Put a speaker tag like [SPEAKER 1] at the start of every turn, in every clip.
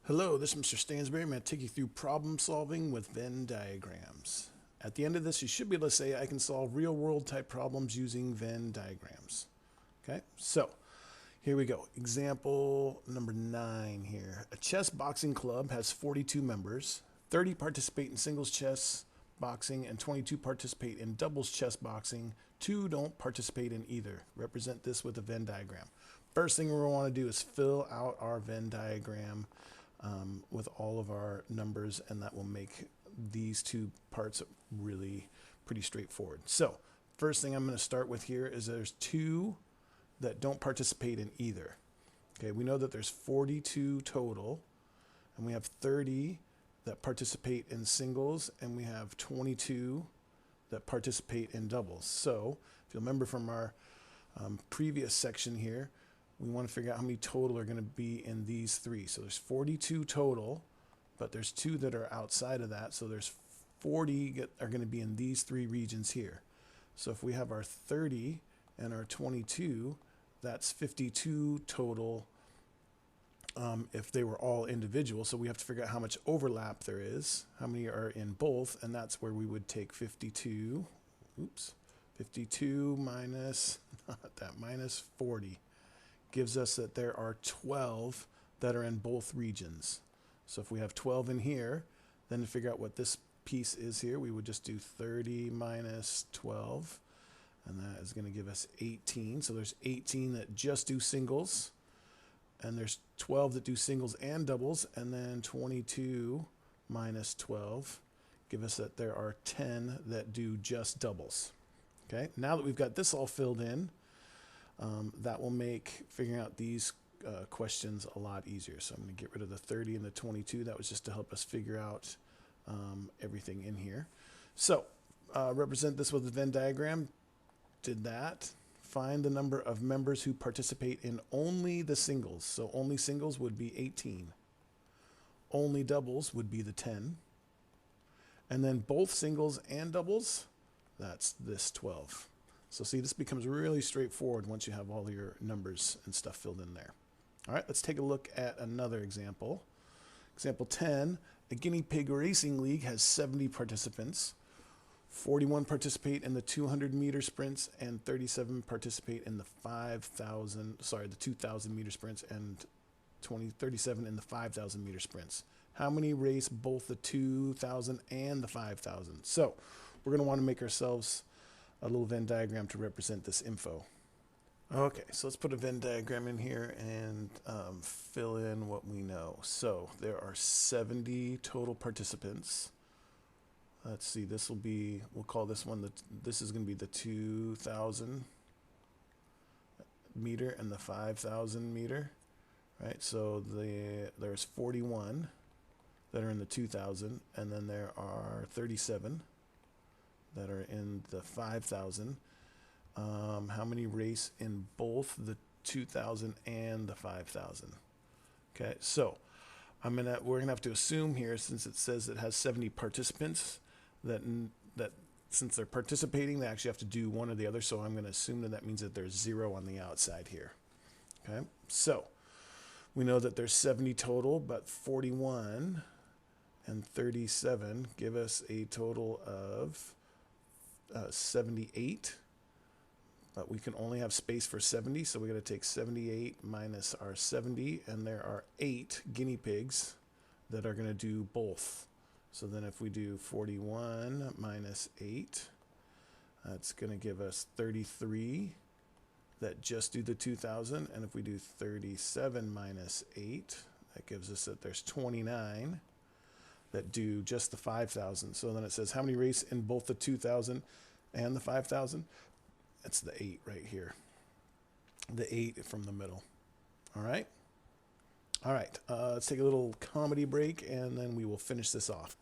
[SPEAKER 1] Hello, this is Mr. Stansbury. I'm going to take you through problem solving with Venn diagrams. At the end of this, you should be able to say I can solve real world type problems using Venn diagrams. Okay, so here we go. Example number 9 here. A chess boxing club has 42 members. 30 participate in singles chess boxing and 22 participate in doubles chess boxing. 2 don't participate in either. Represent this with a Venn diagram. First thing we're going to want to do is fill out our Venn diagram with all of our numbers, and that will make these two parts really pretty straightforward. So first thing I'm going to start with here is there's 2 that don't participate in either. Okay, we know that there's 42 total, and we have 30 that participate in singles, and we have 22 that participate in doubles. So if you remember from our previous section here, we want to figure out how many total are going to be in these 3. So there's 42 total, but there's 2 that are outside of that. So there's 40 are going to be in these 3 regions here. So if we have our 30 and our 22, that's 52 total if they were all individual. So we have to figure out how much overlap there is, how many are in both, and that's where we would take 52. 52 minus, not that, minus 40. Gives us that there are 12 that are in both regions. So if we have 12 in here, then to figure out what this piece is here, we would just do 30 minus 12, and that is going to give us 18. So there's 18 that just do singles, and there's 12 that do singles and doubles, and then 22 minus 12 give us that there are 10 that do just doubles. Okay, now that we've got this all filled in, that will make figuring out these questions a lot easier. So I'm going to get rid of the 30 and the 22. That was just to help us figure out everything in here. So represent this with a Venn diagram. Did that. Find the number of members who participate in only the singles. So only singles would be 18. Only doubles would be the 10. And then both singles and doubles, that's this 12. So see, this becomes really straightforward once you have all your numbers and stuff filled in there. All right, let's take a look at another example. Example 10, a Guinea Pig racing league has 70 participants. 41 participate in the 200-meter sprints, and 37 participate in the 2,000-meter sprints, and 37 in the 5,000-meter sprints. How many race both the 2,000 and the 5,000? So we're going to want to make ourselves a little Venn diagram to represent this info. Okay, so let's put a Venn diagram in here and fill in what we know. So there are 70 total participants. Let's see, this will be, we'll call this one, this is going to be the 2,000 meter and the 5,000 meter, right? So there's 41 that are in the 2,000, and then there are 37 that are in the 5,000. How many race in both the 2,000 and the 5,000? Okay, so we're gonna have to assume here, since it says it has 70 participants, that since they're participating, they actually have to do one or the other. So I'm going to assume that means that there's 0 on the outside here. Okay, so we know that there's 70 total, but 41 and 37 give us a total of 78, but we can only have space for 70, so we got to take 78 minus our 70, and there are 8 guinea pigs that are going to do both. So then if we do 41 minus 8, that's going to give us 33 that just do the 2,000, and if we do 37 minus 8, that gives us that there's 29 that do just the 5,000. So then it says how many race in both the 2,000 and the 5,000? That's the 8 right here. The 8 from the middle. All right. All right. Let's take a little comedy break, and then we will finish this off.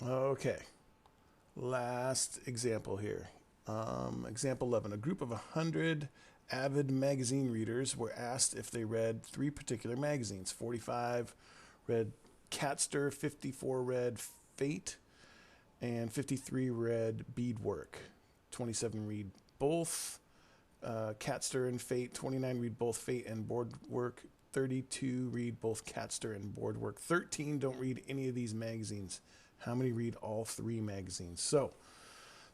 [SPEAKER 1] Okay. Last example here. Example 11. A group of 100 avid magazine readers were asked if they read 3 particular magazines. 45 read Catster, 54 read Fate, and 53 read Beadwork. 27 read both Catster and Fate. 29 read both Fate and Boardwork. 32 read both Catster and Boardwork. 13 don't read any of these magazines. How many read all 3 magazines? So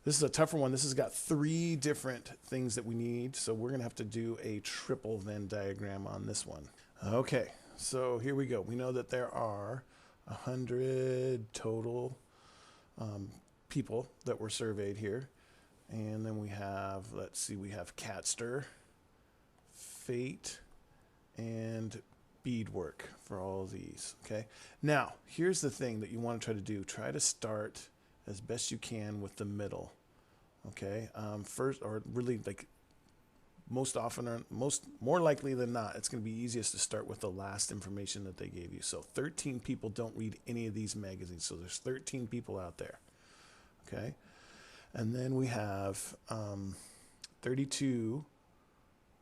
[SPEAKER 1] this is a tougher one. This has got 3 different things that we need. So we're going to have to do a triple Venn diagram on this one. Okay, so here we go. We know that there are 100 total people that were surveyed here. And then we have, let's see, we have Catster, Fate, and Beadwork for all of these. Okay. Now, here's the thing that you want to try to do. Try to start as best you can with the middle. Okay. First, or really like most often, or more likely than not, it's going to be easiest to start with the last information that they gave you. So 13 people don't read any of these magazines. So there's 13 people out there. Okay. And then we have 32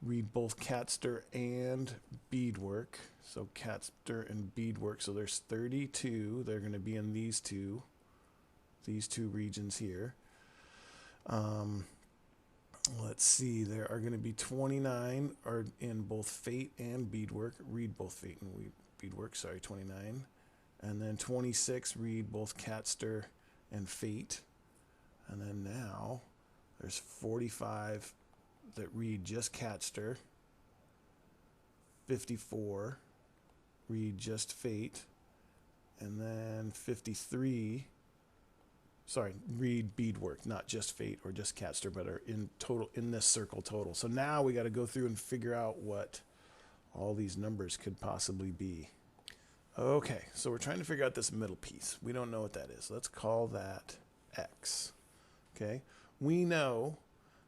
[SPEAKER 1] read both Catster and Beadwork. So Catster and Beadwork. So there's 32. They're going to be in these two regions here. Let's see. There are going to be 29 are in both Fate and Beadwork. Read both Fate and Beadwork. Sorry, 29. And then 26 read both Catster and Fate. And then now there's 45 that read just Catster. 54 read just Fate. And then 53, read Beadwork, not just Fate or just Catster, but are in total in this circle total. So now we got to go through and figure out what all these numbers could possibly be. Okay, so we're trying to figure out this middle piece. We don't know what that is. Let's call that X. Okay, we know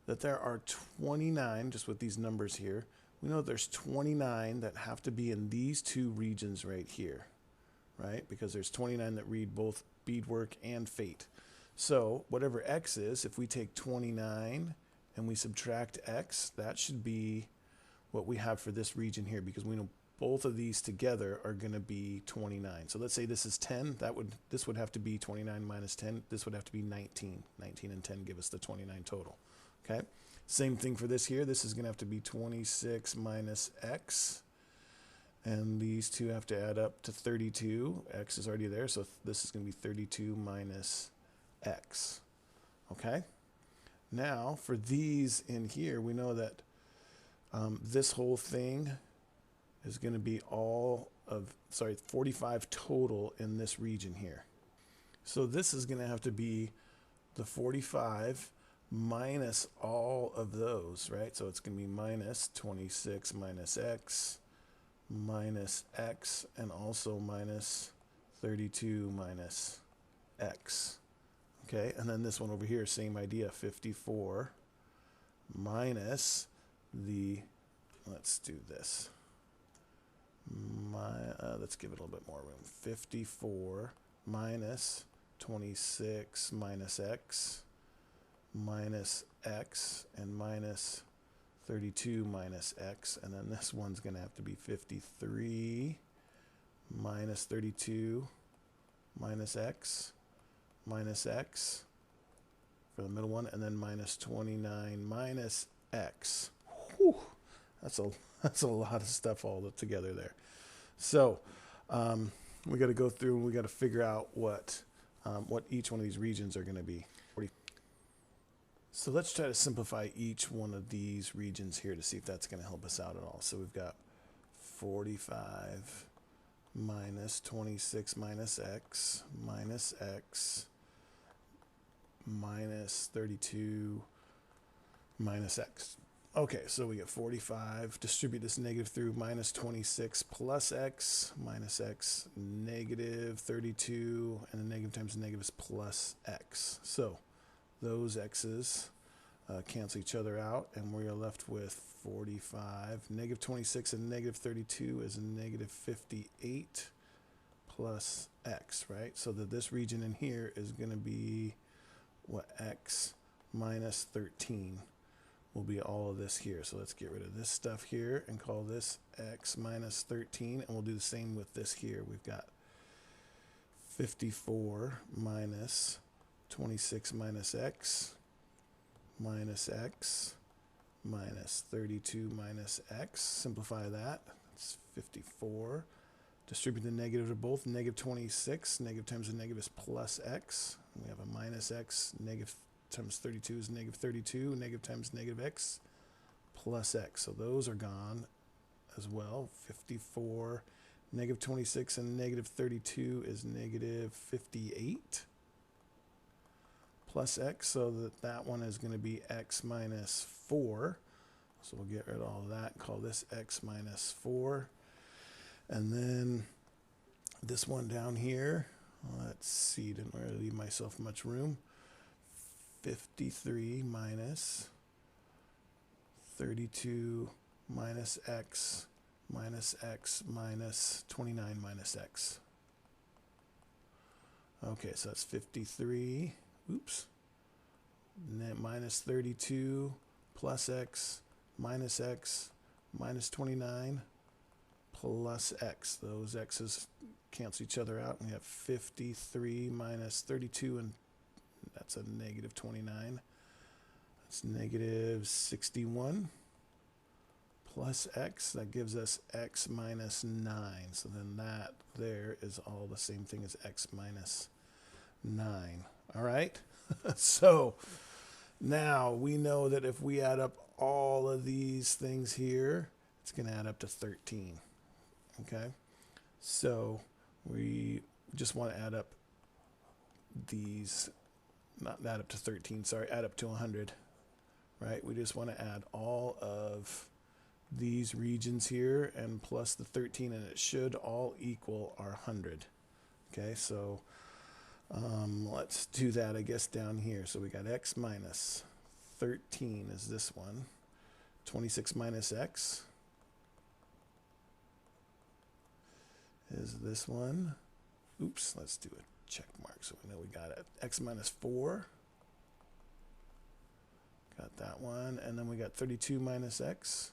[SPEAKER 1] that there are 29, just with these numbers here, we know there's 29 that have to be in these 2 regions right here, right? Because there's 29 that read both Beadwork and Fate. So whatever X is, if we take 29 and we subtract X, that should be what we have for this region here, because we know both of these together are going to be 29. So let's say this is 10. This would have to be 29 minus 10. This would have to be 19. 19 and 10 give us the 29 total. Okay. Same thing for this here. This is going to have to be 26 minus X. And these two have to add up to 32. X is already there. So this is going to be 32 minus X. Okay. Now for these in here, we know that this whole thing is going to be 45 total in this region here. So this is going to have to be the 45 minus all of those, right? So it's going to be minus 26 minus X, and also minus 32 minus X. Okay, and then this one over here, same idea, 54 minus the, let's do this. Let's give it a little bit more room. 54 minus 26 minus X, and minus 32 minus X. And then this one's going to have to be 53 minus 32 minus X for the middle one, and then minus 29 minus X. Whew. That's a lot of stuff all together there. So we got to go through and we got to figure out what each one of these regions are going to be. So let's try to simplify each one of these regions here to see if that's going to help us out at all. So we've got 45 minus 26 minus X, minus 32 minus X. Okay, so we get 45, distribute this negative through, minus 26 plus X, minus X, negative 32, and the negative times negative is plus X. So those X's cancel each other out, and we are left with 45. Negative 26 and negative 32 is negative 58 plus X, right? So that this region in here is going to be what x minus 13 will be all of this here. So let's get rid of this stuff here and call this x minus 13, and we'll do the same with this here. We've got 54 minus 26 minus x minus 32 minus x. Simplify that. It's 54. Distribute the negative to both. Negative 26. Negative times a negative is plus x. We have a minus x. Negative times 32 is negative 32. Negative times negative x plus x. So those are gone as well. 54. Negative 26 and negative 32 is negative 58 plus x, so that one is going to be x minus 4. So we'll get rid of all of that and call this x minus 4. And then this one down here, let's see, didn't really leave myself much room. 53 minus 32 minus x minus 29 minus x. Okay, so that's 53, minus 32 plus x minus 29 plus x. Those x's cancel each other out, and we have 53 minus 32, and that's a negative 29. That's negative 61. Plus x, that gives us x minus 9. So then that there is all the same thing as x minus 9. All right? So now we know that if we add up all of these things here, it's going to add up to 13. Okay? So we just want to add up these, not add up to 13, sorry, add up to 100. Right? We just want to add all of these regions here and plus the 13, and it should all equal our 100. Okay, so let's do that, I guess, down here. So we got x minus 13 is this one. 26 minus x is this one. Oops, let's do a check mark so we know we got it. X minus 4. Got that one. And then we got 32 minus x.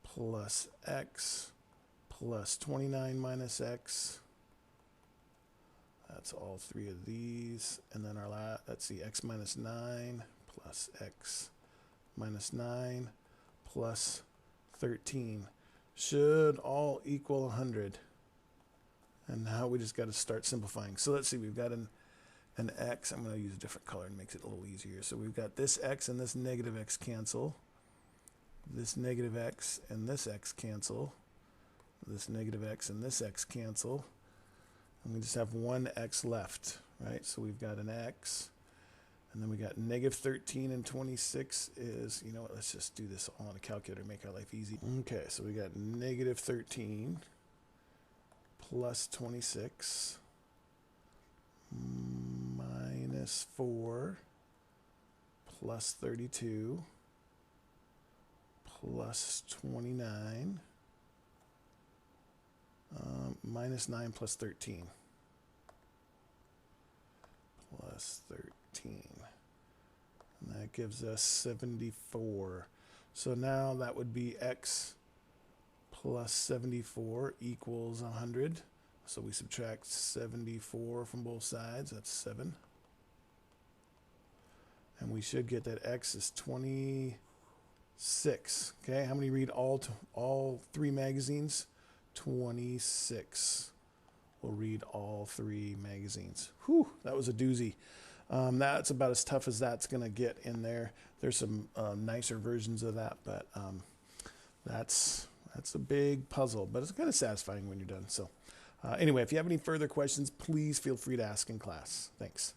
[SPEAKER 1] Plus x plus 29 minus x. That's all three of these. And then our let's see, x minus 9 plus x minus 9 plus 13 should all equal 100. And now we just got to start simplifying. So let's see, we've got an x. I'm going to use a different color and makes it a little easier. So we've got this x and this negative x cancel. This negative x and this x cancel. This negative x and this x cancel. And we just have one x left, right? So we've got an x. And then we got negative 13 and 26 is, you know what, let's just do this all on a calculator to make our life easy. Okay, so we got negative 13 plus 26 minus 4 plus 32 plus 29 minus 9 plus 13 plus 13. And that gives us 74. So now that would be x plus 74 equals 100. So we subtract 74 from both sides. That's 7. And we should get that x is 26. Okay, how many read all three magazines? 26 will read all three magazines. Whew, that was a doozy. That's about as tough as that's going to get in there. There's some nicer versions of that, but that's a big puzzle, but it's kind of satisfying when you're done. So anyway, if you have any further questions, please feel free to ask in class. Thanks.